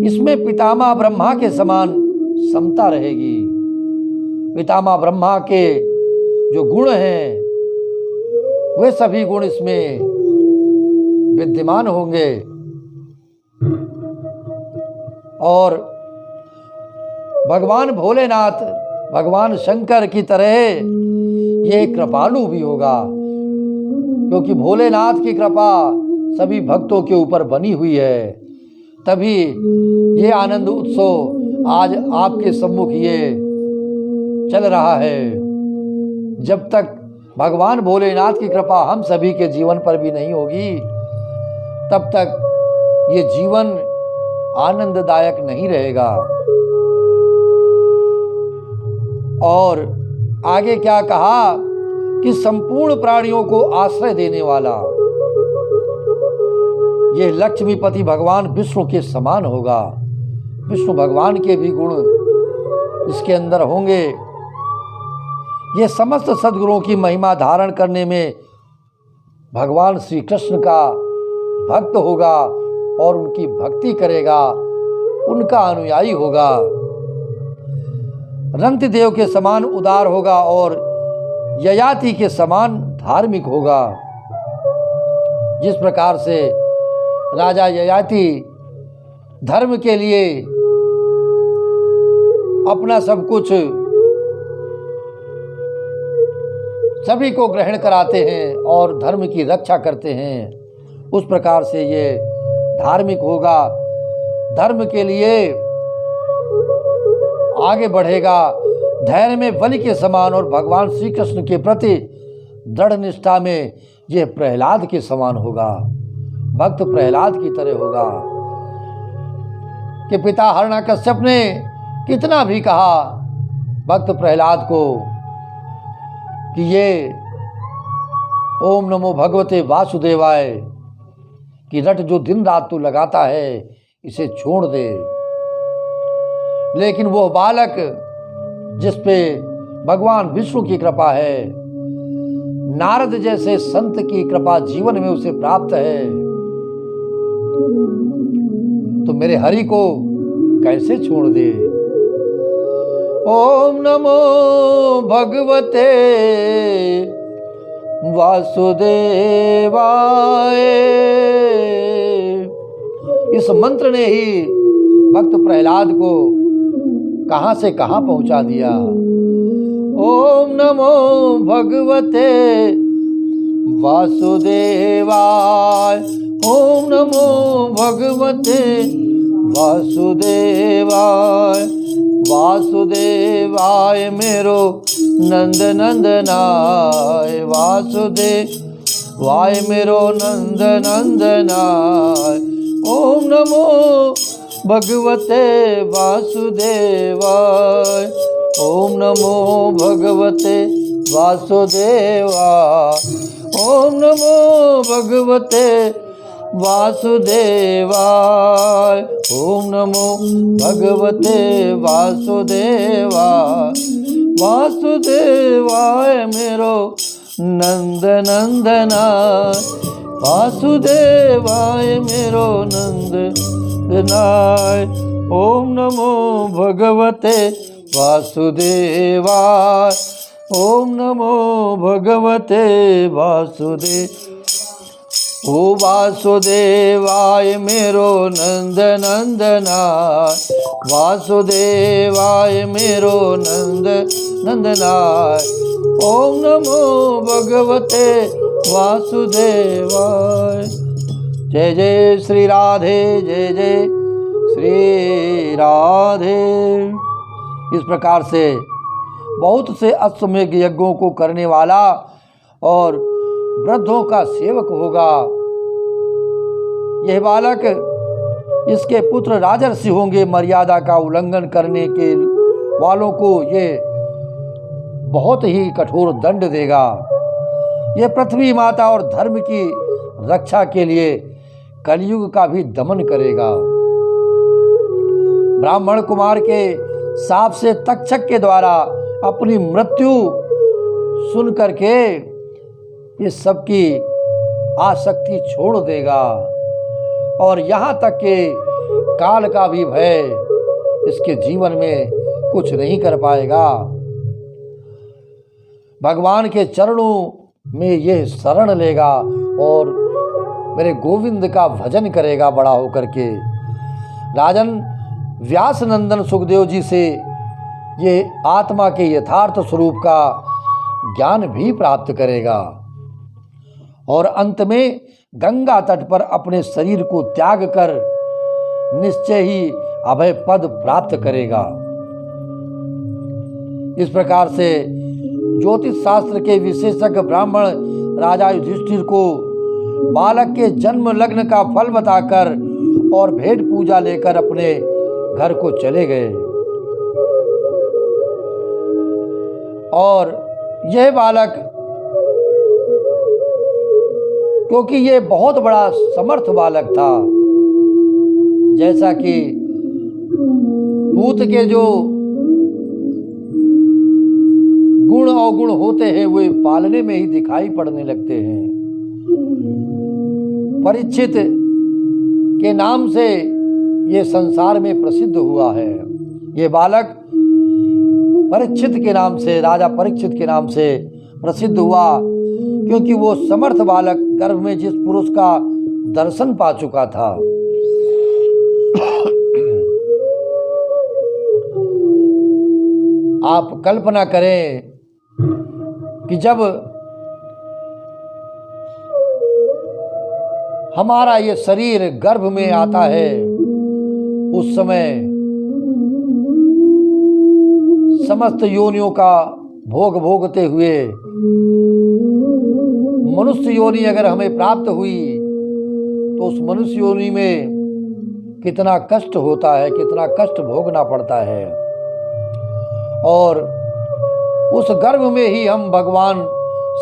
इसमें पितामह ब्रह्मा के समान समता रहेगी। पितामह ब्रह्मा के जो गुण हैं वे सभी गुण इसमें विद्यमान होंगे और भगवान भोलेनाथ, भगवान शंकर की तरह ये कृपालु भी होगा, क्योंकि भोलेनाथ की कृपा सभी भक्तों के ऊपर बनी हुई है। तभी ये आनंद उत्सव आज आपके सम्मुख ये चल रहा है। जब तक भगवान भोलेनाथ की कृपा हम सभी के जीवन पर भी नहीं होगी, तब तक ये जीवन आनंददायक नहीं रहेगा। और आगे क्या कहा कि संपूर्ण प्राणियों को आश्रय देने वाला ये लक्ष्मीपति भगवान विष्णु के समान होगा। विष्णु भगवान के भी गुण इसके अंदर होंगे। ये समस्त सद्गुरुओं की महिमा धारण करने में भगवान श्री कृष्ण का भक्त होगा और उनकी भक्ति करेगा, उनका अनुयायी होगा। रंतिदेव के समान उदार होगा और ययाति के समान धार्मिक होगा। जिस प्रकार से राजा ययाति धर्म के लिए अपना सब कुछ सभी को ग्रहण कराते हैं और धर्म की रक्षा करते हैं, उस प्रकार से ये धार्मिक होगा, धर्म के लिए आगे बढ़ेगा, धैर्य में बलि के समान और भगवान श्री कृष्ण के प्रति दृढ़ निष्ठा में यह प्रहलाद के समान होगा, भक्त प्रहलाद की तरह होगा। कि पिता हिरण्यकश्यप ने कितना भी कहा भक्त प्रहलाद को कि ये ओम नमो भगवते वासुदेवाय की रट जो दिन रात तू लगाता है इसे छोड़ दे। लेकिन वो बालक जिस पे भगवान विष्णु की कृपा है, नारद जैसे संत की कृपा जीवन में उसे प्राप्त है, तो मेरे हरि को कैसे छोड़ दे। ओम नमो भगवते वासुदेवाय। इस मंत्र ने ही भक्त प्रहलाद को कहां से कहां पहुंचा दिया। ओम नमो भगवते वासुदेवाय, ओम नमो भगवते वासुदेवाय। वासुदेवाय मेरो नंद नंदनाय, वासुदेवाय मेरो नंद नंदनाय। ओम नमो भगवते वासुदेवाय, ओम नमो भगवते वासुदेवाय, ओम नमो भगवते वासुदेवाय, ओम नमो भगवते वासुदेवाय। वासुदेवाय मेरो नंद नंदनाय, वासुदेवाय मेरो नंदनाय। ओम नमो भगवते वासुदेवाय, ओम नमो भगवते वासुदेव। ओ वासुदेवाय मेरो नंद नंदनाय, वासुदेवाय मेरो नंद नंदनाय। ओम नमो भगवते वासुदेवाय। जय जय श्री राधे, जय जय श्री राधे। इस प्रकार से बहुत से अश्वमेध यज्ञों को करने वाला और वृद्धों का सेवक होगा। यह बालक इसके पुत्र राजर्षि होंगे। मर्यादा का उल्लंघन करने के वालों को ये बहुत ही कठोर दंड देगा। ये पृथ्वी माता और धर्म की रक्षा के लिए कलयुग का भी दमन करेगा। ब्राह्मण कुमार के शाप से तक्षक के द्वारा अपनी मृत्यु सुन करके ये सबकी आसक्ति छोड़ देगा और यहाँ तक कि काल का भी भय इसके जीवन में कुछ नहीं कर पाएगा। भगवान के चरणों में यह शरण लेगा और मेरे गोविंद का भजन करेगा बड़ा होकर के। राजन व्यास नंदन सुखदेव जी से ये आत्मा के यथार्थ स्वरूप का ज्ञान भी प्राप्त करेगा और अंत में गंगा तट पर अपने शरीर को त्याग कर निश्चय ही अभय पद प्राप्त करेगा। इस प्रकार से ज्योतिष शास्त्र के विशेषज्ञ ब्राह्मण राजा युधिष्ठिर को बालक के जन्म लग्न का फल बताकर और भेंट पूजा लेकर अपने घर को चले गए। और यह बालक, क्योंकि ये बहुत बड़ा समर्थ बालक था, जैसा कि पूत के जो गुण अवगुण होते हैं वे पालने में ही दिखाई पड़ने लगते हैं। परीक्षित के नाम से ये संसार में प्रसिद्ध हुआ है। ये बालक परीक्षित के नाम से, राजा परीक्षित के नाम से प्रसिद्ध हुआ, क्योंकि वो समर्थ बालक गर्भ में जिस पुरुष का दर्शन पा चुका था। आप कल्पना करें कि जब हमारा ये शरीर गर्भ में आता है, उस समय समस्त योनियों का भोग भोगते हुए मनुष्य योनि अगर हमें प्राप्त हुई तो उस मनुष्य योनि में कितना कष्ट होता है, कितना कष्ट भोगना पड़ता है। और उस गर्भ में ही हम भगवान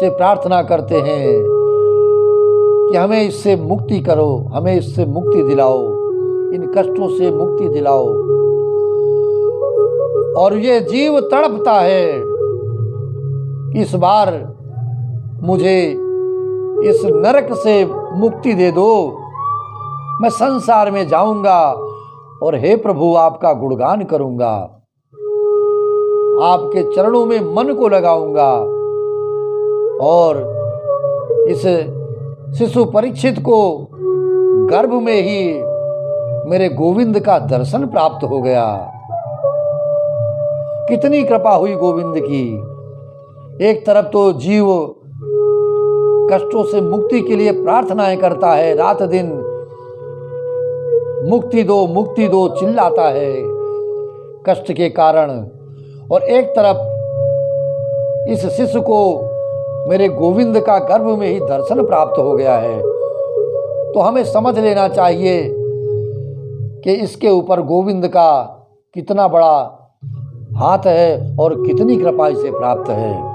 से प्रार्थना करते हैं कि हमें इससे मुक्ति करो, हमें इससे मुक्ति दिलाओ, इन कष्टों से मुक्ति दिलाओ। और ये जीव तड़पता है, इस बार मुझे इस नरक से मुक्ति दे दो, मैं संसार में जाऊंगा और हे प्रभु आपका गुणगान करूंगा, आपके चरणों में मन को लगाऊंगा और इस शिशु परीक्षित को गर्भ में ही मेरे गोविंद का दर्शन प्राप्त हो गया। कितनी कृपा हुई गोविंद की। एक तरफ तो जीव कष्टों से मुक्ति के लिए प्रार्थनाएं करता है, रात दिन मुक्ति दो चिल्लाता है कष्ट के कारण, और एक तरफ इस शिशु को मेरे गोविंद का गर्भ में ही दर्शन प्राप्त हो गया है। तो हमें समझ लेना चाहिए कि इसके ऊपर गोविंद का कितना बड़ा हाथ है और कितनी कृपा इसे प्राप्त है।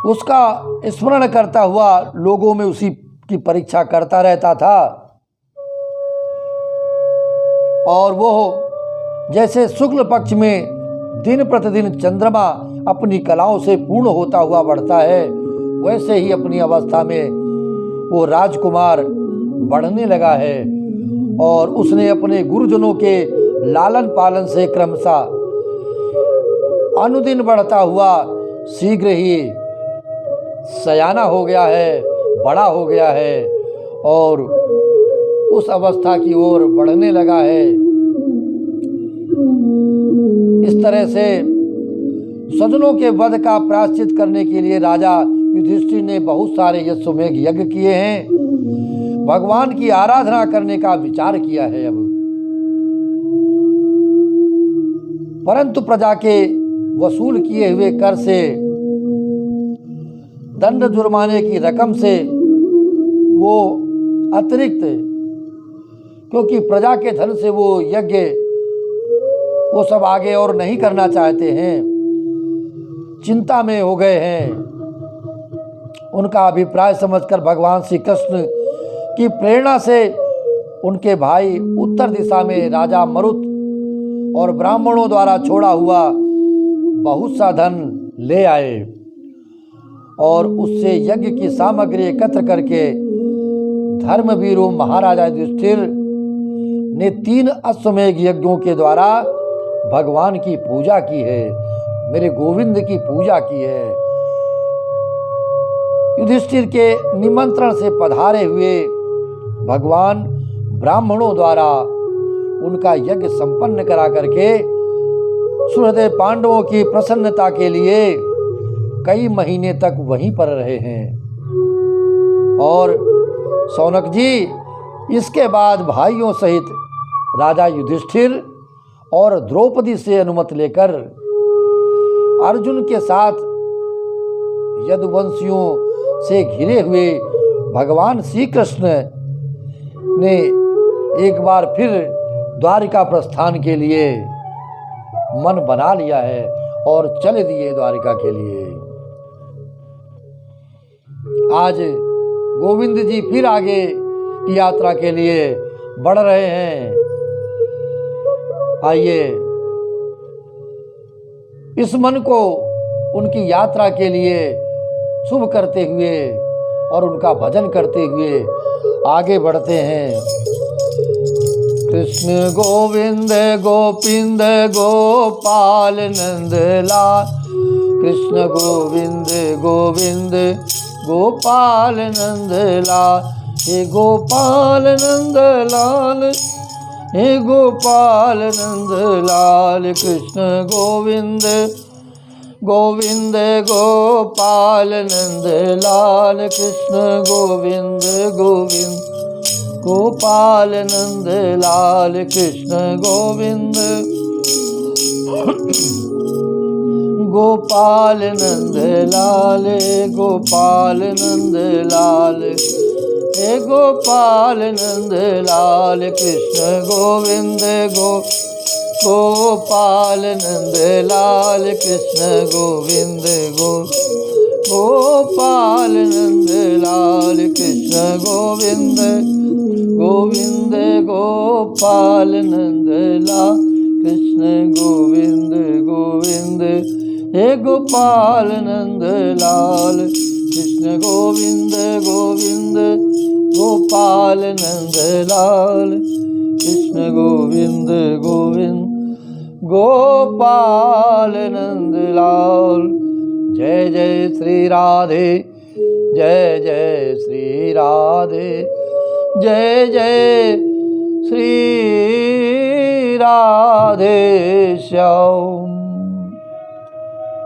उसका स्मरण करता हुआ लोगों में उसी की परीक्षा करता रहता था और वो जैसे शुक्ल पक्ष में दिन प्रतिदिन चंद्रमा अपनी कलाओं से पूर्ण होता हुआ बढ़ता है, वैसे ही अपनी अवस्था में वो राजकुमार बढ़ने लगा है और उसने अपने गुरुजनों के लालन पालन से क्रमशः अनुदिन बढ़ता हुआ शीघ्र ही सयाना हो गया है, बड़ा हो गया है और उस अवस्था की ओर बढ़ने लगा है। इस तरह से सज्जनों के वध का प्रायश्चित करने के लिए राजा युधिष्ठिर ने बहुत सारे यज्ञ यज्ञ किए हैं, भगवान की आराधना करने का विचार किया है अब। परंतु प्रजा के वसूल किए हुए कर से, दंड जुर्माने की रकम से वो अतिरिक्त, क्योंकि प्रजा के धन से वो यज्ञ वो सब आगे और नहीं करना चाहते हैं, चिंता में हो गए हैं। उनका अभिप्राय समझकर भगवान श्री कृष्ण की प्रेरणा से उनके भाई उत्तर दिशा में राजा मरुत और ब्राह्मणों द्वारा छोड़ा हुआ बहुत सा धन ले आए और उससे यज्ञ की सामग्री एकत्र करके धर्मवीरों महाराजा युधिष्ठिर ने 3 अश्वमेध यज्ञों के द्वारा भगवान की पूजा की है, मेरे गोविंद की पूजा की है। युधिष्ठिर के निमंत्रण से पधारे हुए भगवान ब्राह्मणों द्वारा उनका यज्ञ संपन्न करा करके सुहृदय पांडवों की प्रसन्नता के लिए कई महीने तक वहीं पर रहे हैं। और शौनक जी इसके बाद भाइयों सहित राजा युधिष्ठिर और द्रौपदी से अनुमति लेकर अर्जुन के साथ यदुवंशियों से घिरे हुए भगवान श्री कृष्ण ने एक बार फिर द्वारिका प्रस्थान के लिए मन बना लिया है और चल दिए द्वारिका के लिए। आज गोविंद जी फिर आगे की यात्रा के लिए बढ़ रहे हैं। आइए इस मन को उनकी यात्रा के लिए शुभ करते हुए और उनका भजन करते हुए आगे बढ़ते हैं। कृष्ण गोविंद गोपिंद गोपाल नंदलाल, कृष्ण गोविंद गोविंद गोपाल नंदलाल, हे गोपाल नंदलाल, हे गोपाल नंदलाल। कृष्ण गोविंद गोविंद गोपाल नंदलाल, कृष्ण गोविंद गोविंद गोपाल नंदलाल, कृष्ण गोविंद गोपाल नंदलाल, गोपाल नंदलाल, हे गोपाल नंदलाल। कृष्ण गोविंद गोपाल नंदलाल, कृष्ण गोविंद गोपाल नंदलाल, कृष्ण गोविंद गोविंद गोपाल नंदलाल, कृष्ण गोविंद गोविंद, हे गोपाल नंदलाल। कृष्ण गोविंद गोविंद गोपाल नंदलाल, कृष्ण गोविंद गोविंद गोपाल नंदलाल। जय जय श्री राधे, जय जय श्री राधे, जय जय श्री राधे श्याम।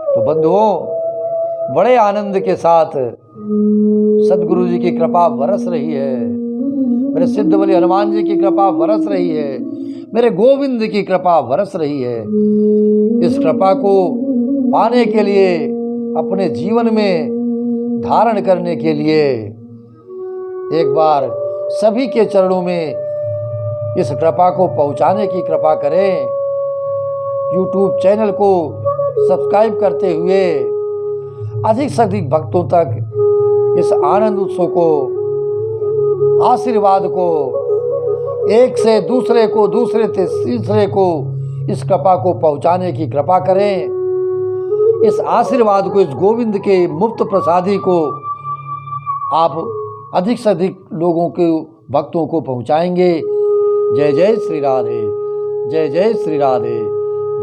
तो बंधुओं, बड़े आनंद के साथ सदगुरु जी की कृपा बरस रही है, मेरे सिद्ध बलि हनुमान जी की कृपा बरस रही है, मेरे गोविंद की कृपा बरस रही है। इस कृपा को पाने के लिए, अपने जीवन में धारण करने के लिए एक बार सभी के चरणों में इस कृपा को पहुंचाने की कृपा करें। YouTube चैनल को सब्सक्राइब करते हुए अधिक से अधिक भक्तों तक इस आनंद उत्सव को, आशीर्वाद को, एक से दूसरे को, दूसरे से तीसरे को इस कृपा को पहुंचाने की कृपा करें। इस आशीर्वाद को, इस गोविंद के मुफ्त प्रसादी को आप अधिक से अधिक लोगों के भक्तों को पहुंचाएंगे। जय जय श्री राधे, जय जय श्री राधे,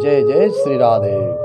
जय जय श्री राधे।